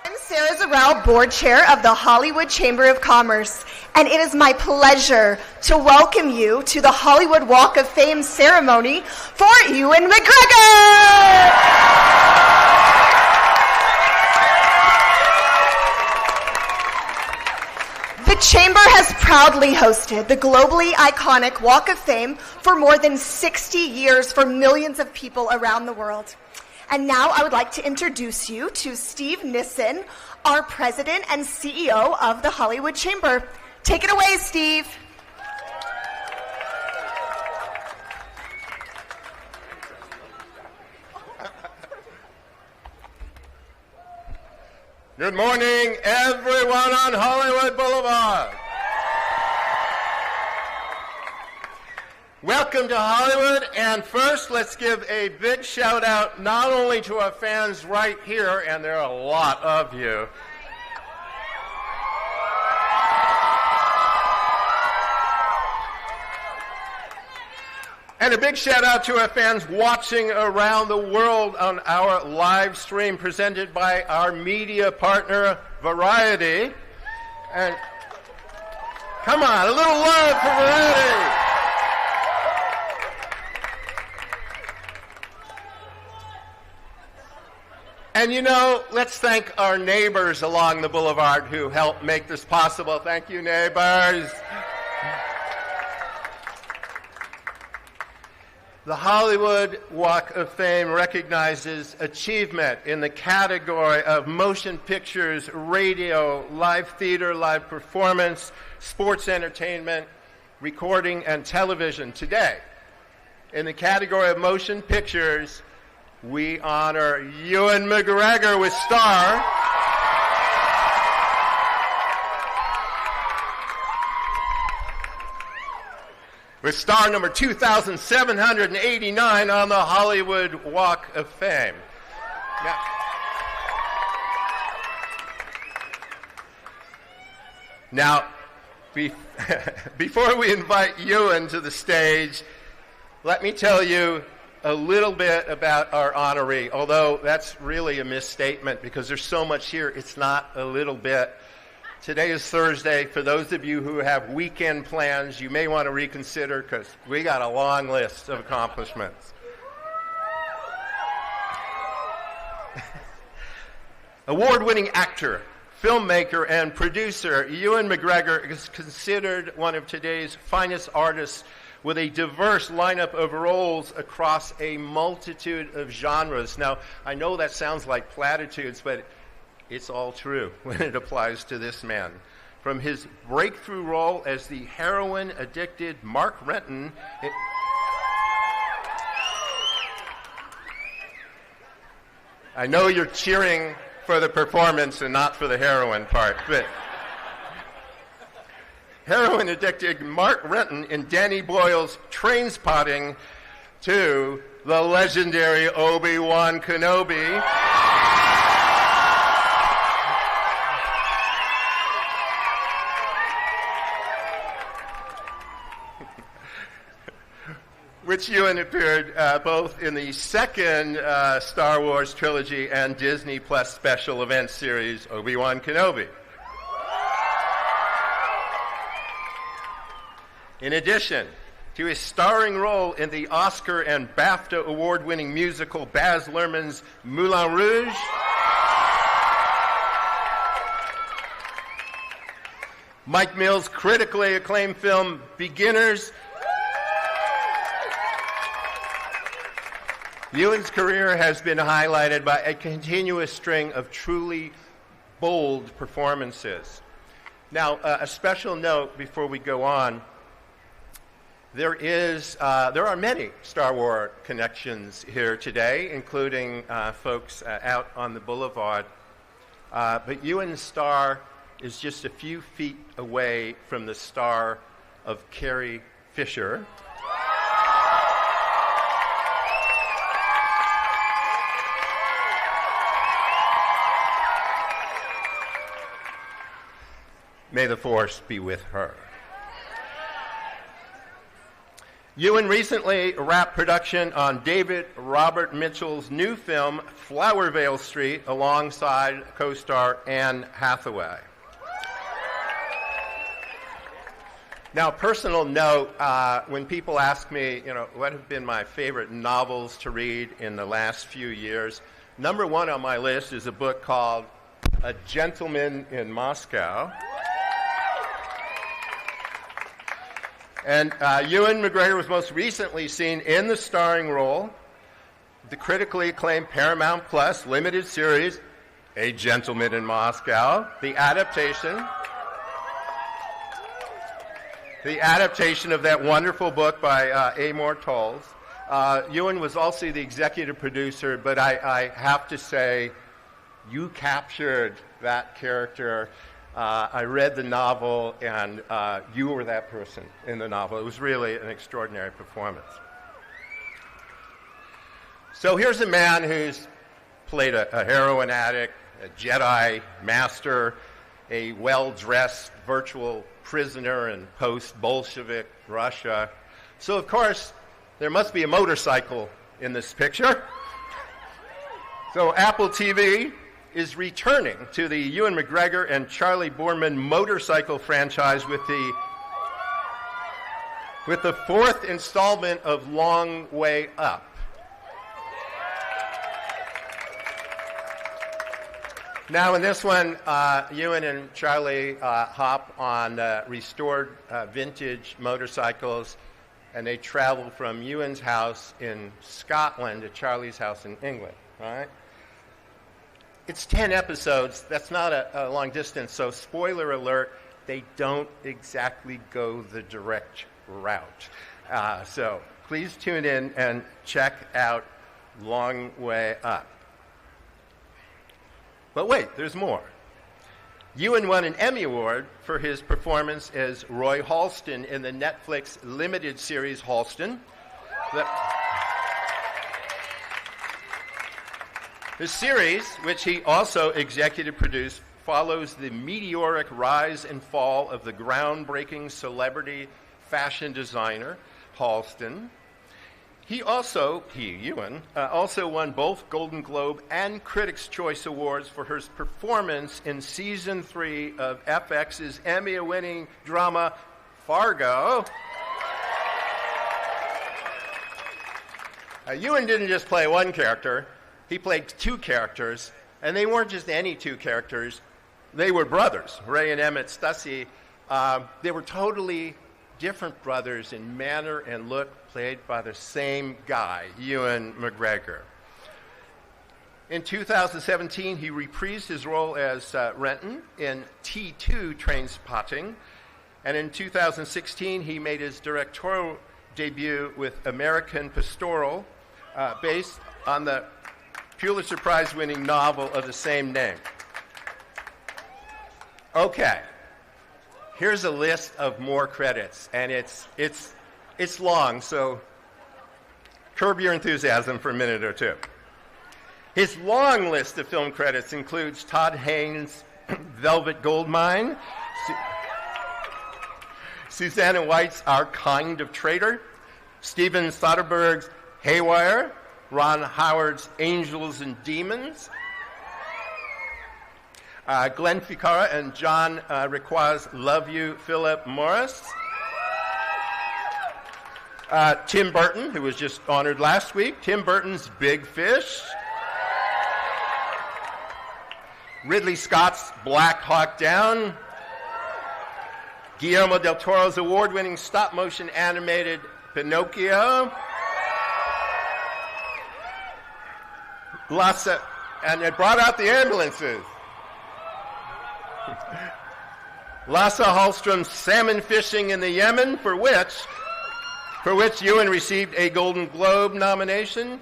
I'm Sarah Zarrell, board chair of the Hollywod Chamber of Commerce, and it is my pleasure to welcome you to the Hollywod Walk of Fame ceremony for Ewan McGregor! The Chamber has proudly hosted the globally iconic Walk of Fame for more than 60 years for millions of people around the world. And now I would like to introduce you to Steve Nissen, our president and CEO of the Hollywod Chamber. Take it away, Steve. Good morning, everyone on Hollywood Boulevard. Welcome to Hollywood, and first let's give a big shout out not only to our fans right here, and there are a lot of you, and a big shout out to our fans watching around the world on our live stream presented by our media partner, Variety. And come on, a little love for Variety. And you know, let's thank our neighbors along the boulevard who helped make this possible. Thank you, neighbors. The Hollywod Walk of Fame recognizes achievement in the category of motion pictures, radio, live theater, live performance, sports entertainment, recording, and television. Today, in the category of motion pictures, we honor Ewan McGregor with Star. With star number 2,789 on the Hollywood Walk of Fame. Now, before we invite Ewan to the stage, let me tell you a little bit about our honoree, although that's really a misstatement because there's so much here, it's not a little bit. Today is Thursday. For those of you who have weekend plans, you may want to reconsider because we got a long list of accomplishments. Award-winning actor, filmmaker, and producer, Ewan McGregor is considered one of today's finest artists with a diverse lineup of roles across a multitude of genres. Now, I know that sounds like platitudes, but it's all true when it applies to this man. From his breakthrough role as the heroin-addicted Mark Renton, I know you're cheering for the performance and not for the heroin part, but heroin-addicted Mark Renton in Danny Boyle's Trainspotting to the legendary Obi-Wan Kenobi. Which Ewan appeared both in the second Star Wars trilogy and Disney Plus special event series, Obi-Wan Kenobi. In addition to his starring role in the Oscar and BAFTA award-winning musical Baz Luhrmann's Moulin Rouge, Mike Mills' critically acclaimed film Beginners, Ewan's career has been highlighted by a continuous string of truly bold performances. Now, a special note before we go on. There are many Star Wars connections here today, including folks out on the boulevard. But Ewan's star is just a few feet away from the star of Carrie Fisher. May the Force be with her. Ewan recently wrapped production on David Robert Mitchell's new film, Flowervale Street, alongside co-star Anne Hathaway. Now, personal note, when people ask me, what have been my favorite novels to read in the last few years, number one on my list is a book called A Gentleman in Moscow. And Ewan McGregor was most recently seen in the starring role, the critically acclaimed Paramount Plus limited series, A Gentleman in Moscow, the adaptation of that wonderful book by Amor Tolls. Ewan was also the executive producer, but I have to say, you captured that character. I read the novel, and you were that person in the novel. It was really an extraordinary performance. So here's a man who's played a heroin addict, a Jedi master, a well-dressed virtual prisoner in post-Bolshevik Russia. So, of course, there must be a motorcycle in this picture. So Apple TV is returning to the Ewan McGregor and Charlie Boorman motorcycle franchise with the fourth installment of Long Way Up. Now in this one, Ewan and Charlie hop on restored vintage motorcycles, and they travel from Ewan's house in Scotland to Charlie's house in England, all right? It's 10 episodes. That's not a long distance, so spoiler alert, they don't exactly go the direct route. So please tune in and check out Long Way Up. But wait, there's more. Ewan won an Emmy Award for his performance as Roy Halston in the Netflix limited series Halston. The series, which he also executive produced, follows the meteoric rise and fall of the groundbreaking celebrity fashion designer, Halston. Ewan, also won both Golden Globe and Critics' Choice Awards for his performance in Season 3 of FX's Emmy-winning drama, Fargo. Ewan didn't just play one character. He played two characters, and they weren't just any two characters. They were brothers, Ray and Emmett Stussy. They were totally different brothers in manner and look, played by the same guy, Ewan McGregor. In 2017, he reprised his role as Renton in T2 Trainspotting, and in 2016, he made his directorial debut with American Pastoral, based on the Pulitzer Prize-winning novel of the same name. Okay, here's a list of more credits, and it's long, so curb your enthusiasm for a minute or two. His long list of film credits includes Todd Haynes' Velvet Goldmine, Susanna White's Our Kind of Traitor, Steven Soderbergh's Haywire, Ron Howard's Angels and Demons, Glenn Ficarra and John Requois' Love You, Philip Morris, Tim Burton, who was just honored last week, Tim Burton's Big Fish, Ridley Scott's Black Hawk Down, Guillermo del Toro's award-winning stop-motion animated Pinocchio, and it brought out the ambulances. Lasse Hallström's Salmon Fishing in the Yemen, for which Ewan received a Golden Globe nomination.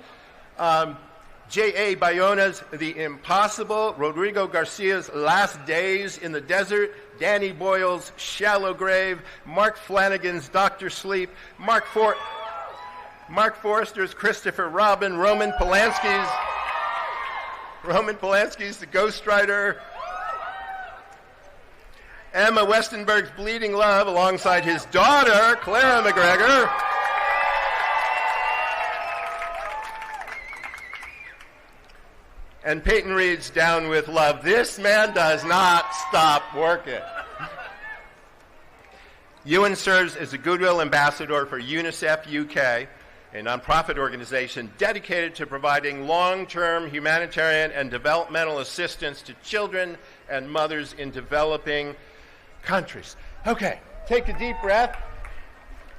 J.A. Bayona's The Impossible, Rodrigo Garcia's Last Days in the Desert, Danny Boyle's Shallow Grave, Mark Flanagan's Dr. Sleep, Mark Forrester's Christopher Robin, Roman Polanski's The Ghostwriter, Emma Westenberg's Bleeding Love alongside his daughter, Clara McGregor, And Peyton Reed's Down with Love. This man does not stop working. Ewan serves as a Goodwill Ambassador for UNICEF UK, a nonprofit organization dedicated to providing long-term humanitarian and developmental assistance to children and mothers in developing countries. Okay, take a deep breath.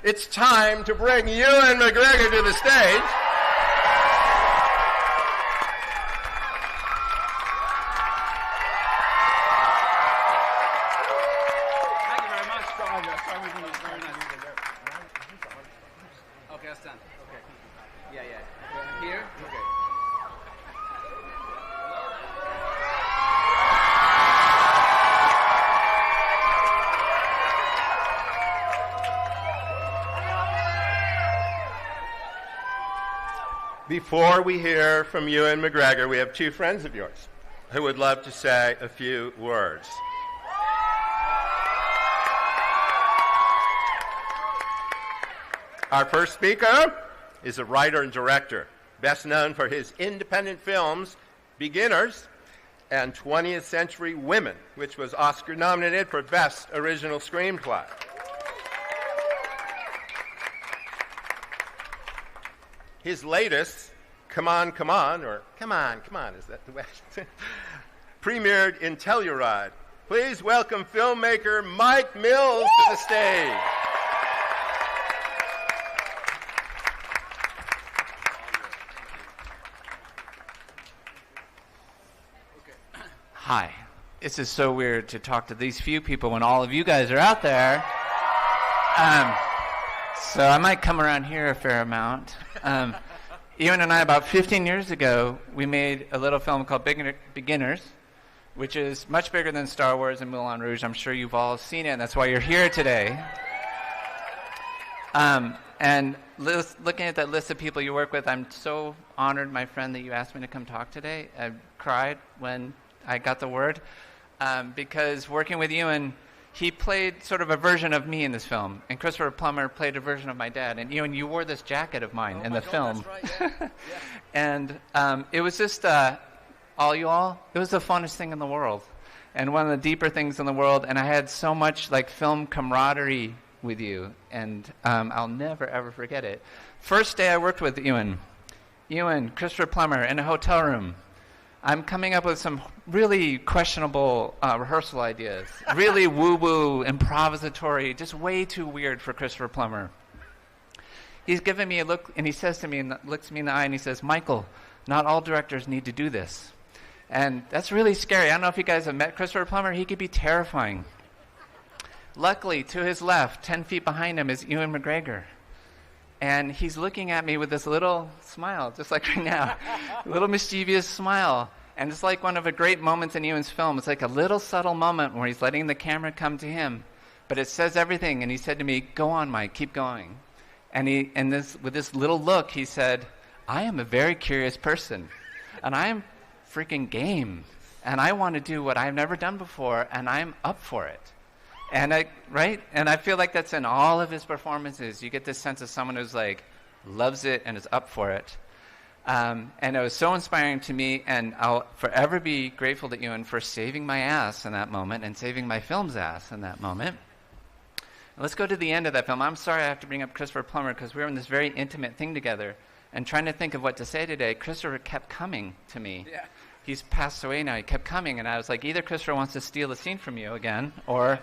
It's time to bring Ewan McGregor to the stage. Before we hear from Ewan McGregor, we have two friends of yours who would love to say a few words. Our first speaker is a writer and director, best known for his independent films, Beginners and 20th Century Women, which was Oscar nominated for Best Original Screenplay. His latest, Come On, Come On, or Come On, Come On, is that the way? Premiered in Telluride. Please welcome filmmaker Mike Mills to the stage. Hi. This is so weird to talk to these few people when all of you guys are out there. So I might come around here a fair amount. Ewan and I, about 15 years ago, we made a little film called Beginners, which is much bigger than Star Wars and Moulin Rouge. I'm sure you've all seen it, and that's why you're here today. And looking at that list of people you work with, I'm so honored, my friend, that you asked me to come talk today. I cried when I got the word, because working with Ewan, he played sort of a version of me in this film, and Christopher Plummer played a version of my dad. And Ewan, you wore this jacket of mine in the film. That's right, yeah. And it was just, all you all, it was the funnest thing in the world, and one of the deeper things in the world. And I had so much like film camaraderie with you, and I'll never ever forget it. First day I worked with Ewan, Christopher Plummer in a hotel room. I'm coming up with some really questionable rehearsal ideas, really woo-woo, improvisatory, just way too weird for Christopher Plummer. He's giving me a look, and he says to me, and looks me in the eye, and he says, "Michael, not all directors need to do this." And that's really scary. I don't know if you guys have met Christopher Plummer. He could be terrifying. Luckily, to his left, 10 feet behind him, is Ewan McGregor. And he's looking at me with this little smile, just like right now, a little mischievous smile. And it's like one of the great moments in Ewan's film. It's like a little subtle moment where he's letting the camera come to him. But it says everything. And he said to me, "Go on, Mike, keep going." And with this little look, he said, "I am a very curious person. And I am freaking game. And I want to do what I've never done before. And I'm up for it." And I feel like that's in all of his performances. You get this sense of someone who's like loves it and is up for it. And it was so inspiring to me, and I'll forever be grateful to Ewan for saving my ass in that moment and saving my film's ass in that moment. Let's go to the end of that film. I'm sorry I have to bring up Christopher Plummer because we were in this very intimate thing together, and trying to think of what to say today, Christopher kept coming to me. Yeah. He's passed away now. He kept coming, and I was like, either Christopher wants to steal the scene from you again, or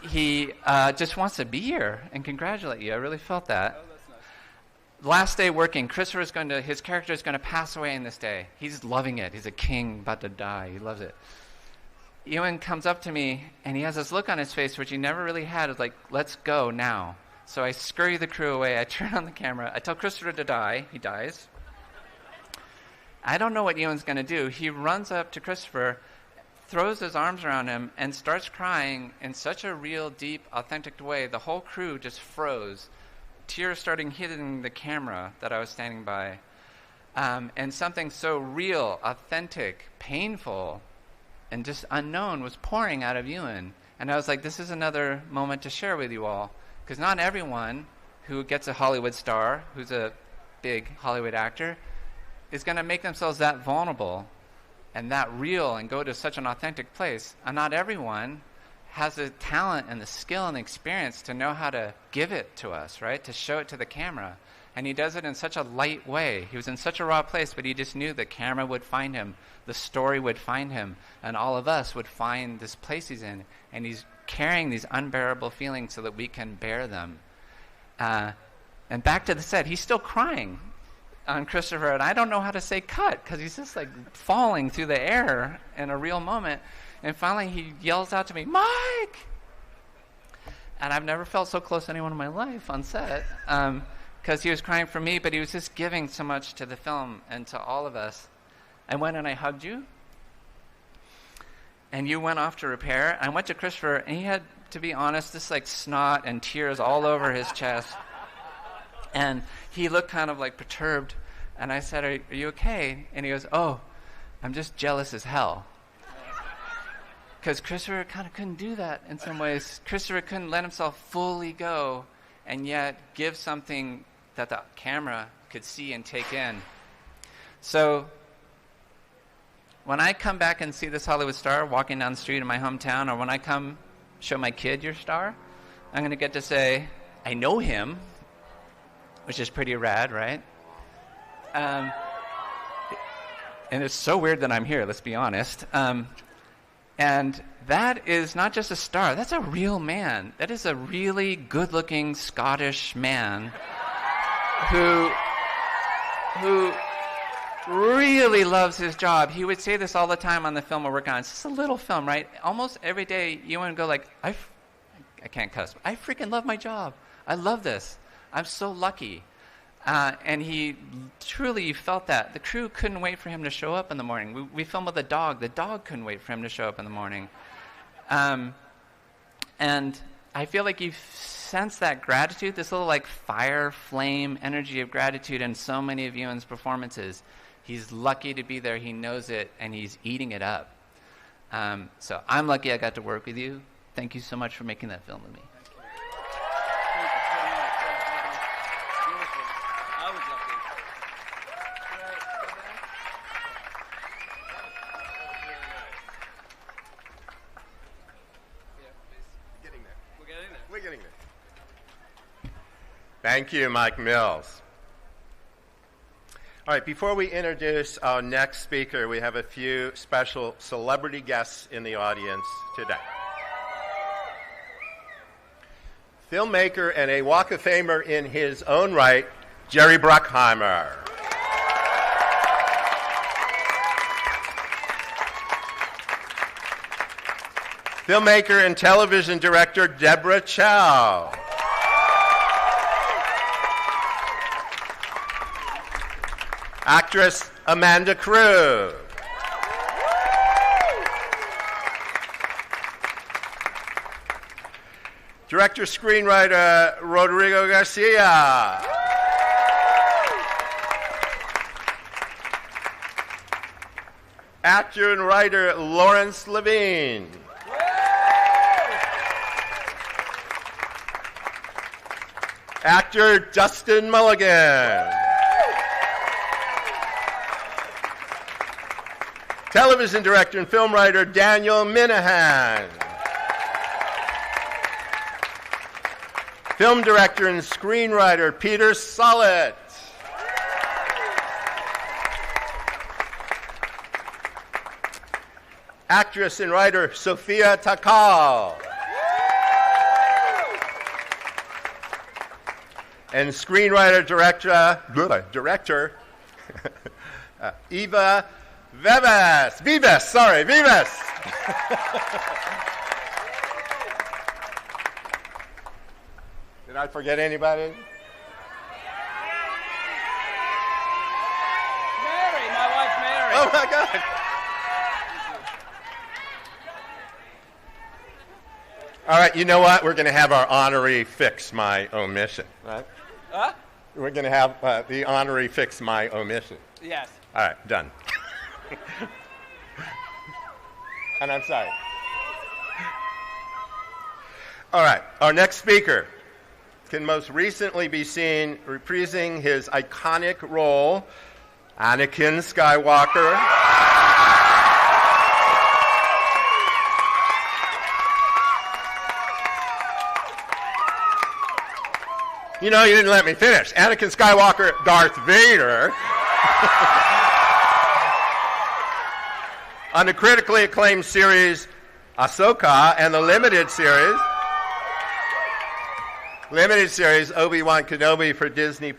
he just wants to be here and congratulate you. I really felt that. Oh, that's nice. Last day working, his character is going to pass away in this day. He's loving it. He's a king about to die. He loves it. Ewan comes up to me, and he has this look on his face, which he never really had. It's like, let's go now. So I scurry the crew away. I turn on the camera. I tell Christopher to die. He dies. I don't know what Ewan's going to do. He runs up to Christopher, throws his arms around him, and starts crying in such a real, deep, authentic way. The whole crew just froze. Tears starting hitting the camera that I was standing by. And something so real, authentic, painful, and just unknown was pouring out of Ewan. And I was like, this is another moment to share with you all. Because not everyone who gets a Hollywood star, who's a big Hollywood actor, is going to make themselves that vulnerable and that real and go to such an authentic place. And not everyone has the talent and the skill and the experience to know how to give it to us, right? To show it to the camera. And he does it in such a light way. He was in such a raw place, but he just knew the camera would find him, the story would find him, and all of us would find this place he's in. And he's carrying these unbearable feelings so that we can bear them. And back to the set, he's still crying on Christopher, and I don't know how to say cut, because he's just like falling through the air in a real moment. And finally he yells out to me, "Mike!" And I've never felt so close to anyone in my life on set, because he was crying for me, but he was just giving so much to the film and to all of us. I went and I hugged you, and you went off to repair. I went to Christopher, and he had, to be honest, this like snot and tears all over his chest. And he looked kind of like perturbed. And I said, are you okay? And he goes, "Oh, I'm just jealous as hell." Because Christopher kind of couldn't do that in some ways. Christopher couldn't let himself fully go and yet give something that the camera could see and take in. So when I come back and see this Hollywood star walking down the street in my hometown, or when I come show my kid your star, I'm going to get to say, I know him, which is pretty rad, right? And it's so weird that I'm here, let's be honest. And that is not just a star, that's a real man. That is a really good-looking Scottish man who really loves his job. He would say this all the time on the film we're working on. It's just a little film, right? Almost every day you want to go like, I can't cuss. I freaking love my job. I love this. I'm so lucky. And he truly felt that. The crew couldn't wait for him to show up in the morning. We filmed with a dog. The dog couldn't wait for him to show up in the morning. And I feel like you sense that gratitude, this little like fire, flame, energy of gratitude in so many of Ewan's performances. He's lucky to be there. He knows it, and he's eating it up. So I'm lucky I got to work with you. Thank you so much for making that film with me. Thank you, Mike Mills. All right, before we introduce our next speaker, we have a few special celebrity guests in the audience today. Filmmaker and a Walk of Famer in his own right, Jerry Bruckheimer. Filmmaker and television director, Deborah Chow. Actress Amanda Krug. Director-screenwriter Rodrigo Garcia. Actor and writer Lawrence Levine. Actor Dustin Mulligan. Television director and film writer Daniel Minahan. Film director and screenwriter Peter Sollett. Actress and writer Sophia Takal. And screenwriter director Eva Vivas. Did I forget anybody? Mary, my wife Mary. Oh my God. All right, you know what? We're going to have our honoree fix my omission, right? Huh? We're going to have the honoree fix my omission. Yes. All right, done. And I'm sorry. All right, our next speaker can most recently be seen reprising his iconic role, Anakin Skywalker. You know, you didn't let me finish. Anakin Skywalker, Darth Vader. On the critically acclaimed series Ahsoka and the limited series Obi-Wan Kenobi for Disney+.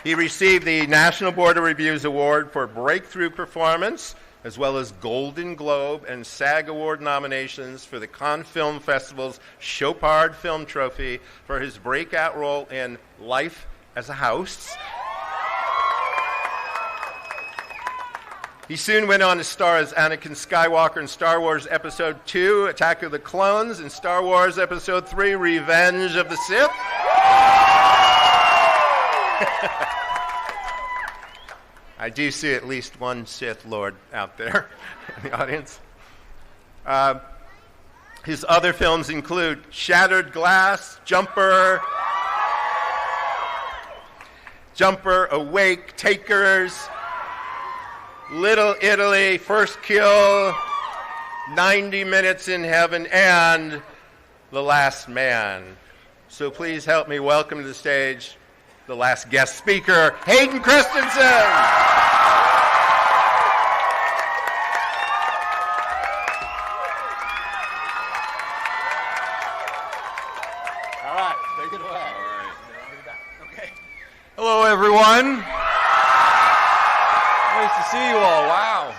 He received the National Board of Review's Award for Breakthrough Performance, as well as Golden Globe and SAG Award nominations for the Cannes Film Festival's Chopard Film Trophy for his breakout role in Life as a House. He soon went on to star as Anakin Skywalker in Star Wars Episode II, Attack of the Clones, and Star Wars Episode III, Revenge of the Sith. I do see at least one Sith Lord out there in the audience. His other films include Shattered Glass, Jumper, Awake, Takers, Little Italy, First Kill, 90 Minutes in Heaven, and The Last Man. So please help me welcome to the stage the last guest speaker, Hayden Christensen. All right, take it away. All right. Okay. Hello, everyone. Nice to see you all. Wow.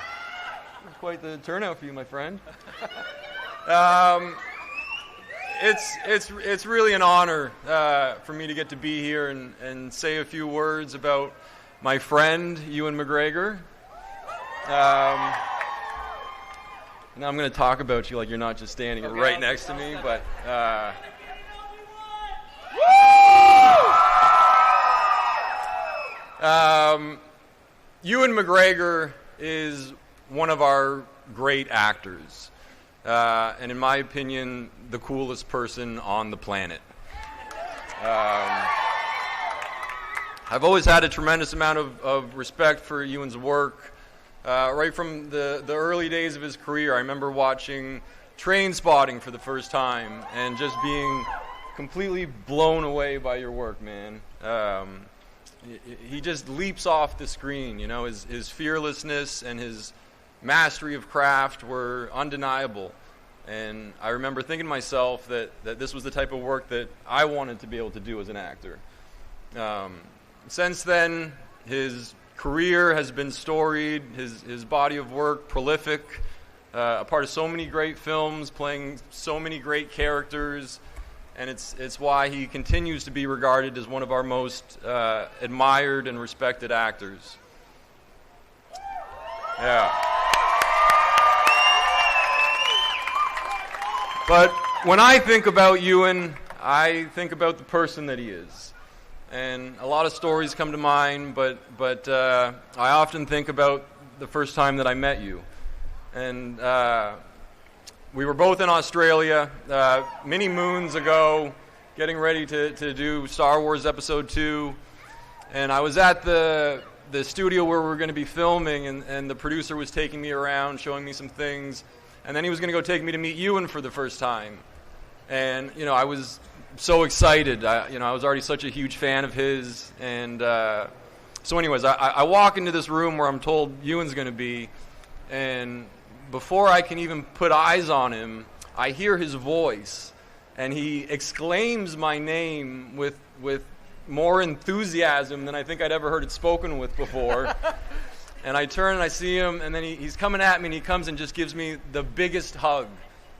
That's quite the turnout for you, my friend. It's really an honor for me to get to be here and say a few words about my friend, Ewan McGregor. Now I'm going to talk about you like you're not just standing right next to me, but... Ewan McGregor is one of our great actors. And in my opinion, the coolest person on the planet. I've always had a tremendous amount of respect for Ewan's work. Right from the early days of his career, I remember watching Trainspotting for the first time and just being completely blown away by your work, man. He just leaps off the screen, you know, his fearlessness and his mastery of craft were undeniable. And I remember thinking to myself that this was the type of work that I wanted to be able to do as an actor. Since then, his career has been storied, his body of work prolific, a part of so many great films, playing so many great characters, and it's why he continues to be regarded as one of our most admired and respected actors. Yeah. But when I think about Ewan, I think about the person that he is. And a lot of stories come to mind, but I often think about the first time that I met you. And we were both in Australia many moons ago, getting ready to do Star Wars Episode 2. And I was at the studio where we were going to be filming, and the producer was taking me around, showing me some things. And then he was going to go take me to meet Ewan for the first time. And, you know, I was so excited. I was already such a huge fan of his. And so anyways, I walk into this room where I'm told Ewan's going to be. And before I can even put eyes on him, I hear his voice. And he exclaims my name with more enthusiasm than I think I'd ever heard it spoken with before. And I turn and I see him, and then he's coming at me, and he comes and just gives me the biggest hug,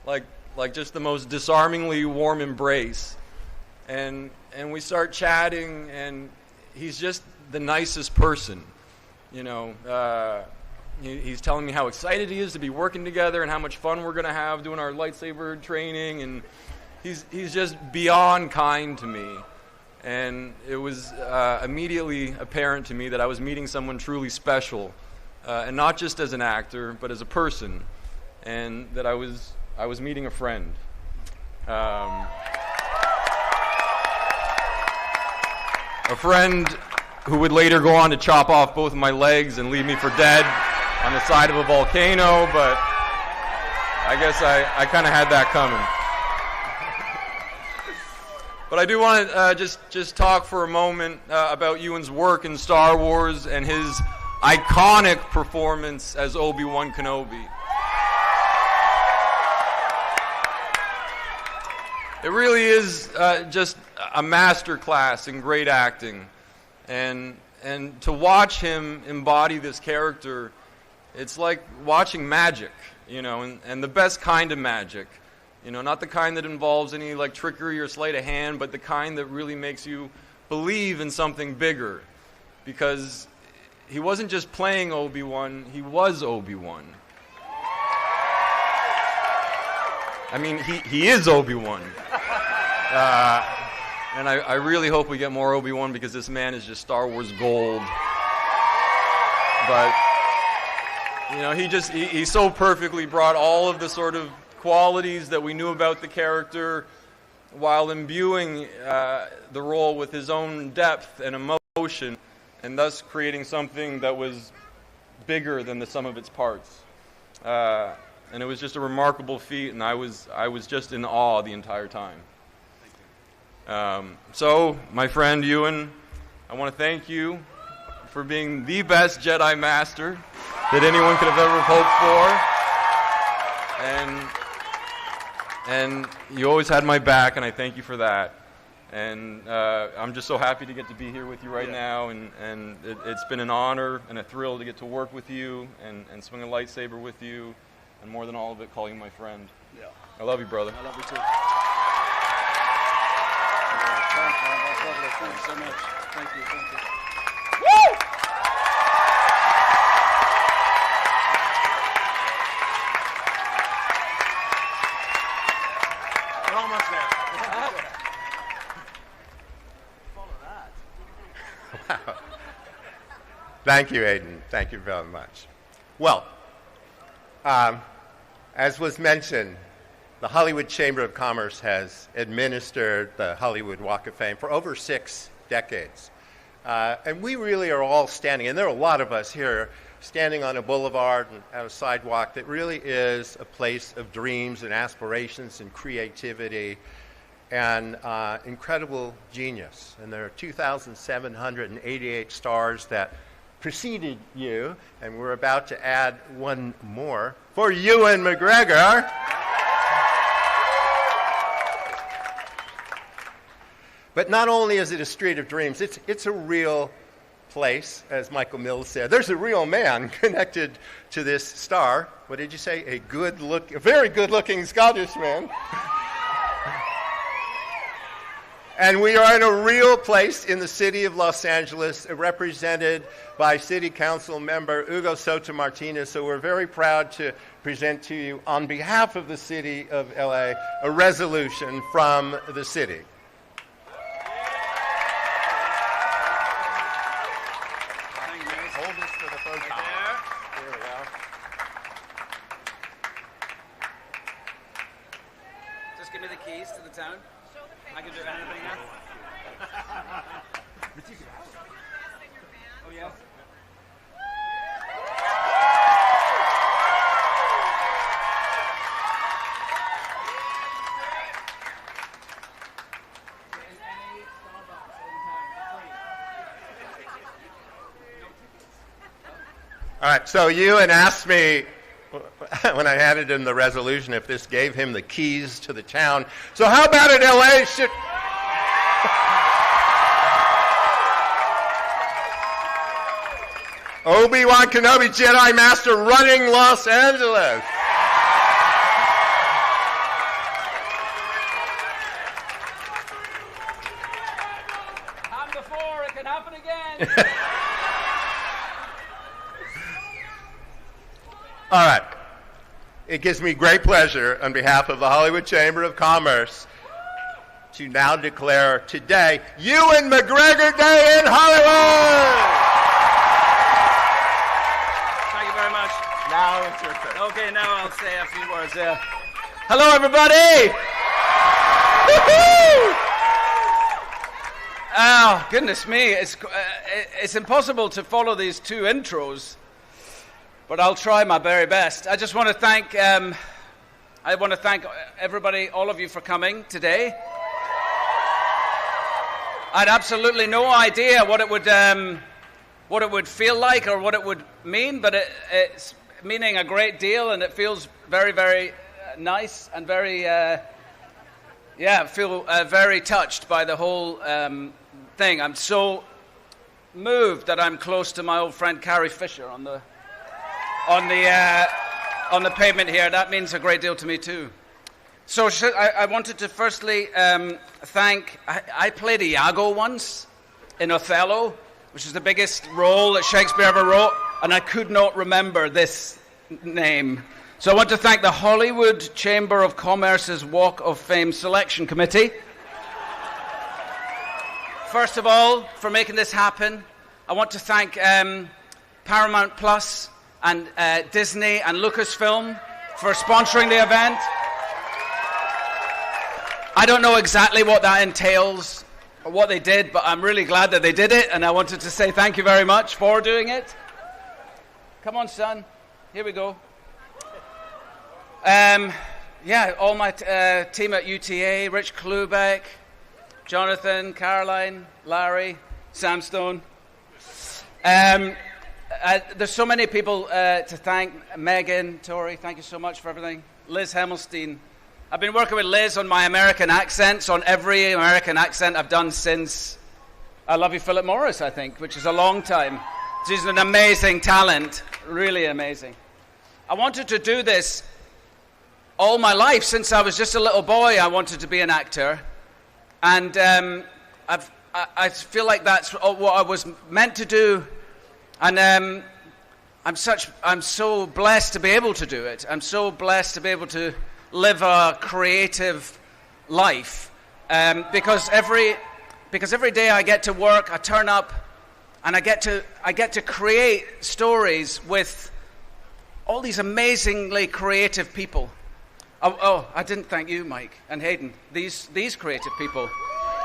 like just the most disarmingly warm embrace. And we start chatting, and he's just the nicest person, you know. He's telling me how excited he is to be working together and how much fun we're going to have doing our lightsaber training, and he's just beyond kind to me. And it was immediately apparent to me that I was meeting someone truly special, and not just as an actor, but as a person, and that I was meeting a friend. A friend who would later go on to chop off both of my legs and leave me for dead on the side of a volcano, but I guess I kind of had that coming. But I do want to just talk for a moment about Ewan's work in Star Wars and his iconic performance as Obi-Wan Kenobi. It really is just a masterclass in great acting, and to watch him embody this character, it's like watching magic, you know, and the best kind of magic. You know, not the kind that involves any like trickery or sleight of hand, but the kind that really makes you believe in something bigger. Because he wasn't just playing Obi-Wan, he was Obi-Wan. I mean, he is Obi-Wan. And I really hope we get more Obi-Wan, because this man is just Star Wars gold. But, you know, he so perfectly brought all of the sort of qualities that we knew about the character while imbuing the role with his own depth and emotion, and thus creating something that was bigger than the sum of its parts. And it was just a remarkable feat, and I was just in awe the entire time. So, my friend Ewan, I want to thank you for being the best Jedi Master that anyone could have ever hoped for. And you always had my back, and I thank you for that. And I'm just so happy to get to be here with you right now, and it's been an honor and a thrill to get to work with you and swing a lightsaber with you, and more than all of it, call you my friend. Yeah. I love you, brother. I love you too. Thank you so much. Thank you. Woo! We're almost there. Wow. Thank you, Hayden. Thank you very much. Well, as was mentioned, the Hollywood Chamber of Commerce has administered the Hollywod Walk of Fame for over 6 decades. And we really are all standing, and there are a lot of us here, standing on a boulevard and at a sidewalk that really is a place of dreams and aspirations and creativity and incredible genius. And there are 2,788 stars that preceded you, and we're about to add one more for Ewan McGregor. But not only is it a street of dreams, it's a real place, as Michael Mills said. There's a real man connected to this star. What did you say? A very good-looking Scottish man. And we are in a real place in the city of Los Angeles, represented by City Council member Hugo Soto Martinez. So we're very proud to present to you, on behalf of the city of LA, a resolution from the city. Hold this for the folks there. There we go. Just give me the keys to the town. I can do anything now. Oh, yeah? All right, so Ewan asked me when I handed him the resolution if this gave him the keys to the town. So how about it, LA? Obi-Wan Kenobi, Jedi Master, running Los Angeles. Happened before, it can happen again. All right. It gives me great pleasure on behalf of the Hollywood Chamber of Commerce to now declare today Ewan McGregor Day in Hollywood! Thank you very much. Now it's your turn. Okay, now I'll say a few words. Hello, everybody! Oh, goodness me. It's impossible to follow these two intros, but I'll try my very best. I just want to thank everybody, all of you, for coming today. I had absolutely no idea what it would feel like or what it would mean, but it's meaning a great deal, and it feels very, very nice and very, feel very touched by the whole thing. I'm so moved that I'm close to my old friend Carrie Fisher on the pavement here. That means a great deal to me too. So I wanted to firstly thank. I played Iago once in Othello, which is the biggest role that Shakespeare ever wrote, and I could not remember this name. So I want to thank the Hollywood Chamber of Commerce's Walk of Fame Selection Committee. First of all, for making this happen. I want to thank Paramount Plus and Disney and Lucasfilm for sponsoring the event. I don't know exactly what that entails or what they did, but I'm really glad that they did it, and I wanted to say thank you very much for doing it. Come on, son. Here we go. All my team at UTA, Rich Klubeck, Jonathan, Caroline, Larry, Sam Stone. There's so many people to thank. Megan, Tori, thank you so much for everything. Liz Hemelstein. I've been working with Liz on my American accents, on every American accent I've done since I Love You, Philip Morris, I think, which is a long time. She's an amazing talent, really amazing. I wanted to do this all my life. Since I was just a little boy, I wanted to be an actor. And I feel like that's what I was meant to do. And I'm so blessed to be able to do it. I'm so blessed to be able to live a creative life, because every day I get to work, I turn up, and I get to create stories with all these amazingly creative people. Oh, I didn't thank you, Mike and Hayden. These creative people.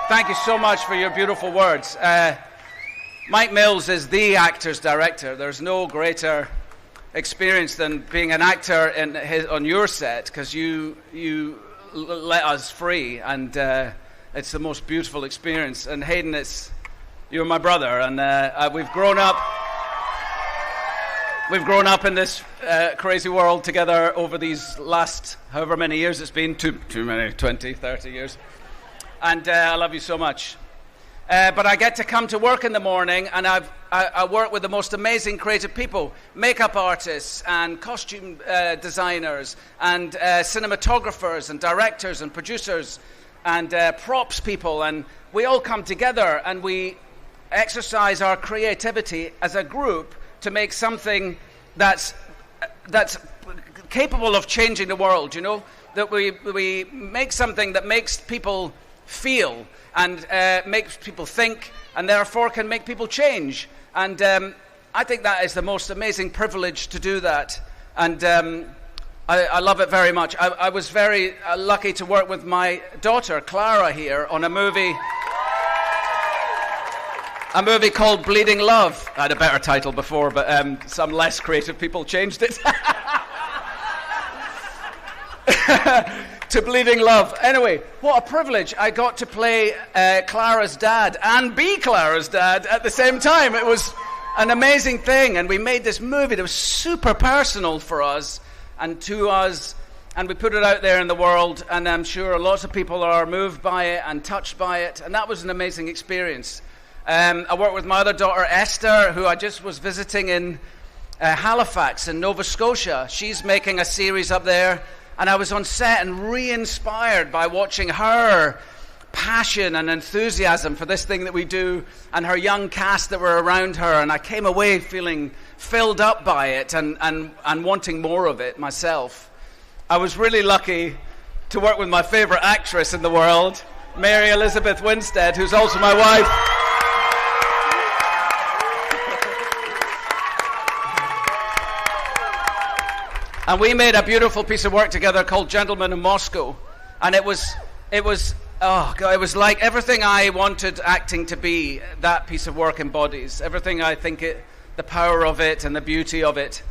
Thank you so much for your beautiful words. Mike Mills is the actor's director. There's no greater experience than being an actor on your set, because you let us free, and it's the most beautiful experience. And Hayden, you're my brother, and we've grown up in this crazy world together over these last however many years it's been, too many, 20, 30 years, and I love you so much. But I get to come to work in the morning, and I work with the most amazing creative people, makeup artists and costume designers and cinematographers and directors and producers and props people, and we all come together and we exercise our creativity as a group to make something that's capable of changing the world, you know, that we make something that makes people feel and makes people think, and therefore can make people change. And I think that is the most amazing privilege to do that. And I love it very much. I was very lucky to work with my daughter, Clara, here on a movie called Bleeding Love. I had a better title before, but some less creative people changed it. To Bleeding Love. Anyway, what a privilege. I got to play Clara's dad and be Clara's dad at the same time. It was an amazing thing, and we made this movie that was super personal for us and to us, and we put it out there in the world, and I'm sure lots of people are moved by it and touched by it, and that was an amazing experience. I worked with my other daughter, Esther, who I just was visiting in Halifax in Nova Scotia. She's making a series up there, and I was on set and re-inspired by watching her passion and enthusiasm for this thing that we do, and her young cast that were around her, and I came away feeling filled up by it and wanting more of it myself. I was really lucky to work with my favorite actress in the world, Mary Elizabeth Winstead, who's also my wife. And we made a beautiful piece of work together called Gentlemen in Moscow. And it was like everything I wanted acting to be, that piece of work embodies. Everything I think the power of it and the beauty of it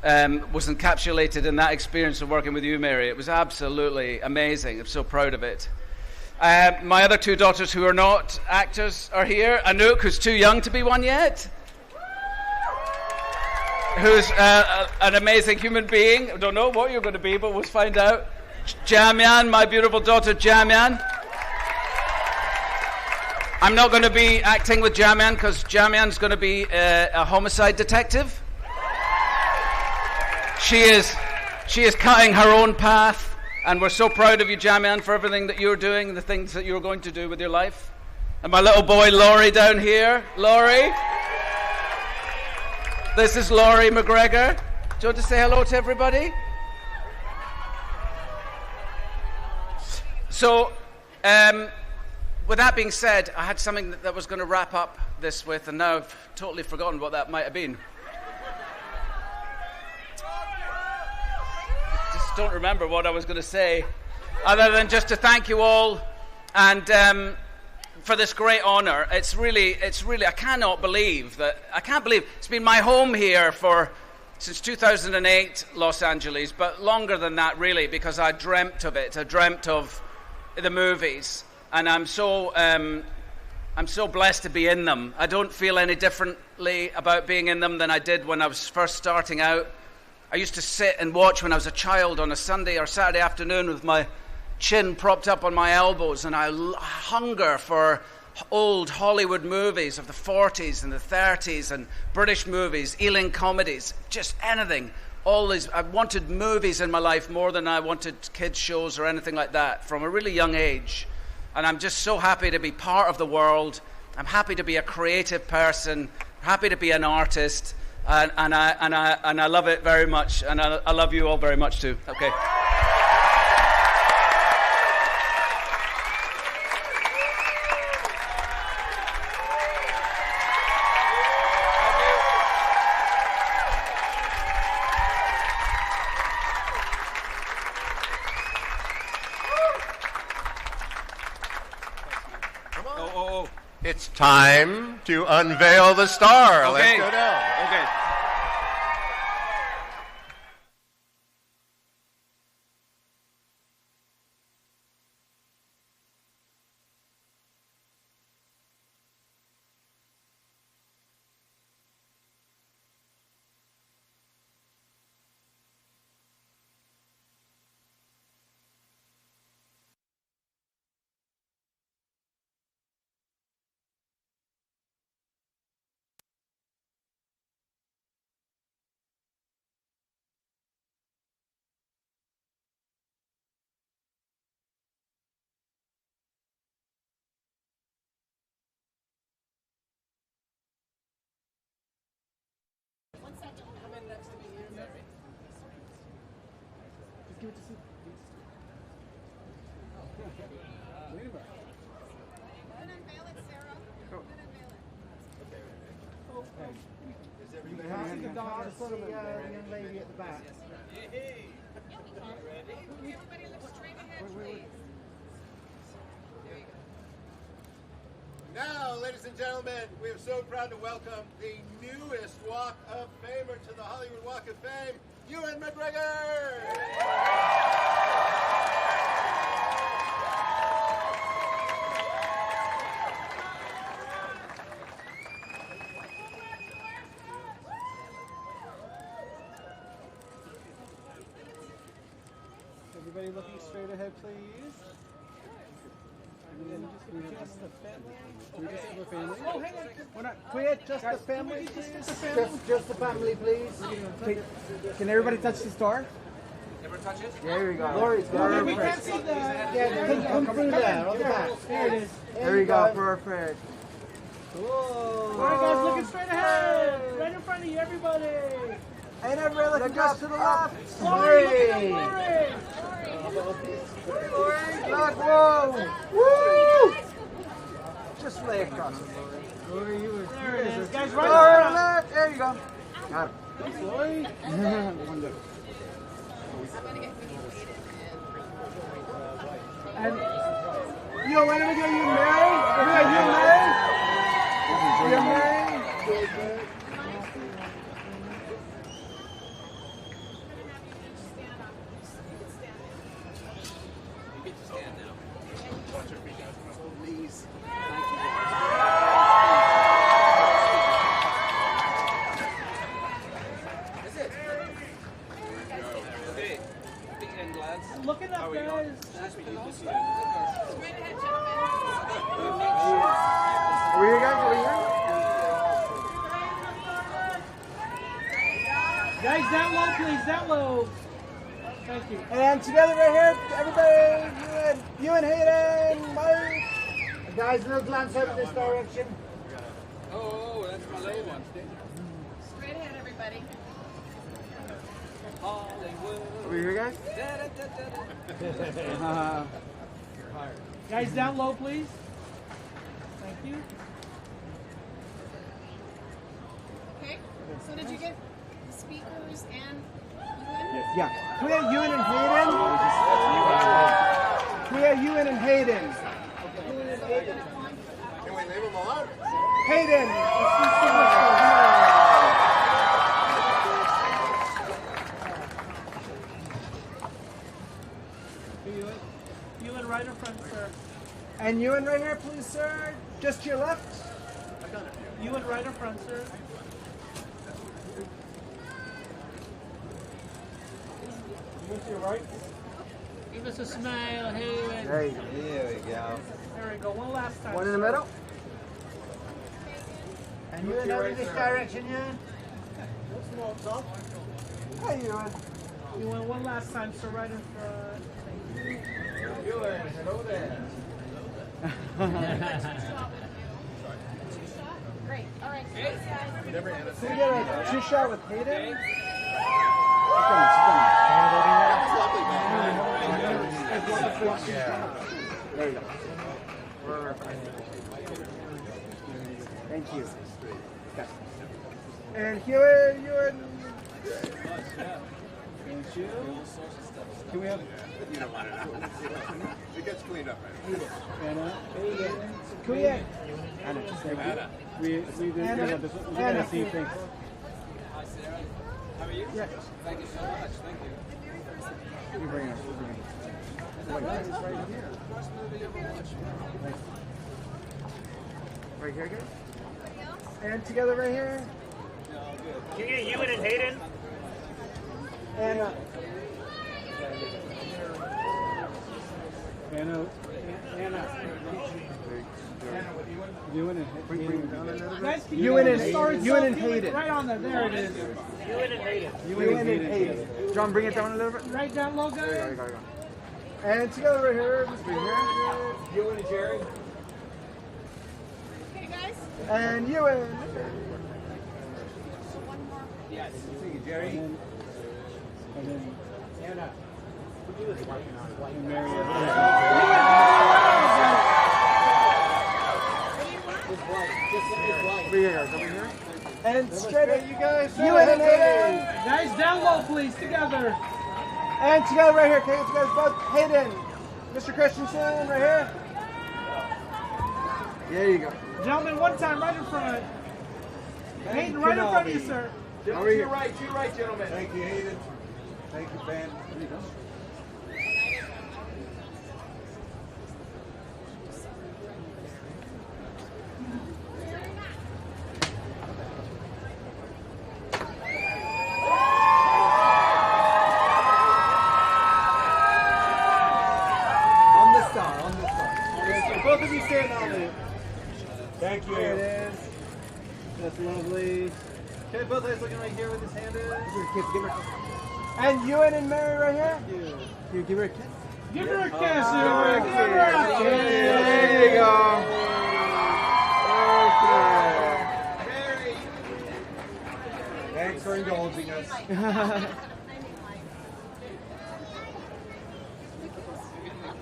was encapsulated in that experience of working with you, Mary. It was absolutely amazing. I'm so proud of it. My other two daughters who are not actors are here. Anouk, who's too young to be one yet, who's an amazing human being. I don't know what you're going to be, but we'll find out. Jamian, my beautiful daughter Jamian. I'm not going to be acting with Jamian because Jamian's going to be a homicide detective. She is cutting her own path, and we're so proud of you, Jamian, for everything that you're doing and the things that you're going to do with your life. And my little boy, Laurie, down here. Laurie. This is Laurie McGregor. Do you want to say hello to everybody? So, with that being said, I had something that was going to wrap up this with, and now I've totally forgotten what that might have been. Just don't remember what I was going to say, other than just to thank you all, and for this great honor. It's really, I can't believe it's been my home here since 2008, Los Angeles, but longer than that, really, because I dreamt of it. I dreamt of the movies. And I'm so blessed to be in them. I don't feel any differently about being in them than I did when I was first starting out. I used to sit and watch when I was a child on a Sunday or Saturday afternoon with my chin propped up on my elbows, and I hunger for old Hollywood movies of the 40s and the 30s and British movies, Ealing comedies, just anything. I wanted movies in my life more than I wanted kids' shows or anything like that from a really young age. And I'm just so happy to be part of the world. I'm happy to be a creative person, happy to be an artist, and I love it very much, and I love you all very much too. Okay. It's time to unveil the star. Okay. Let's go down. Okay. Now, ladies and gentlemen, we are so proud to welcome the newest Walk of Famer to the Hollywood Walk of Fame, Ewan McGregor! Everybody looking straight ahead, please. Just the family. Can we just have a family? Oh, hang on. Can we have just the family, please? Just the family, please. Can everybody touch the star? Everyone touch it? There we go. Lori's got it. We can't see the... Yeah, come through there, on the back. There it is. There you go, perfect. Cool. All right, guys, looking straight ahead. Right in front of you, everybody. And everybody looking just to the left. Lori! Lori, look, whoa! Woo! Just lay across it, Lori. Lori, you were... There it is. Guys, right in front. There you go. Got it. Thanks, Lori. Wonderful. And, yo, when are you married? Are you married? You're married? Please. Looking up, guys. Over here, guys. Over here. Guys, down low, please. Down low. Thank you. And together right here, everybody. You and Hayden, Mike. Guys, no glance out in this direction. Oh, that's my little one. Straight ahead, everybody. Hollywood. Over here, guys. Guys, down low, please. Thank you. Okay. So did you get the speakers and Yeah. Can we have Ewan and Hayden? Can we have Ewan and Hayden? Can we leave them alone? Hayden! Ewan right in front, sir. And Ewan right here, please, sir. Just to your left. Ewan right in front, sir. Ewan to your right. Give us a smile, Hayden. There you go. There we go. There we go. One last time. One in the middle. And Ewan over this direction, Ewan. Hi, Ewan. Ewan, one last time, sir, right in front. Ewan, hello there. Great. All right. Thanks, guys. Can we get a two-shot with Hayden? There you go. Thank you. Okay. And Ewan. Thank you. Can we have... You don't want it out. It gets cleaned up, right? Anna. Can we have... Anna. Thank you. We Anna. Anna, see, thanks. Hi, Sarah. How are you? Yeah. Thank you so much. Thank you. You bring us. Right here, guys. And together right here. Can you get Ewan and Hayden? Anna. Ewan and Guys, can Ewan you and start Ewan and something? Hayden. Right on there. There it is. Ewan and Hayden. Ewan and Hayden. John, bring it down a little bit. Right down low, There you guys. go. And together right here. Right here. Ewan and Jerry. Okay, guys. And Ewan. One more. Yes. Thank you, Jerry. And then Anna. And Mary. Over here, guys. Over here. And straight at you guys. Ewan and Hayden. Guys, down low, please. Together. And together right here. Okay, you guys both. Hayden. Mr. Christensen, right here. There you go. Gentlemen, one time, right in front. Hayden, right in front of you, sir. To your right, gentlemen. Thank you, Hayden. Thank you, Ben. There you go. Both of you stand on it. Thank you. There it is. That's lovely. Okay, both guys looking right here with his hand in. Give her a kiss. And Ewan and Mary right here. You give her a kiss. Give her a kiss, Ewan. Give her a kiss. There you go. Okay. Thanks for indulging us.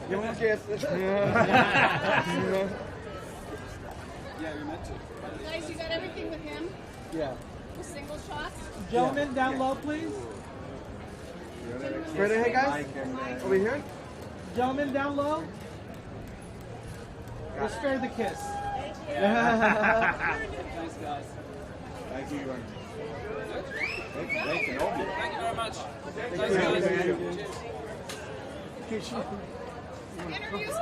Give him a kiss. Guys, you got everything with him? Yeah. The single shots? Gentlemen, down low, please. Straight ahead, guys. Over here. Gentlemen, down low. We'll spare the kiss. Thanks, guys. Thank you. Thank you very much. Thanks, guys. Cheers. Interviews.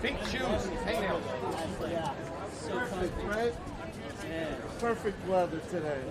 Pink shoes, hangnails. Perfect, right? Yeah. Perfect weather today.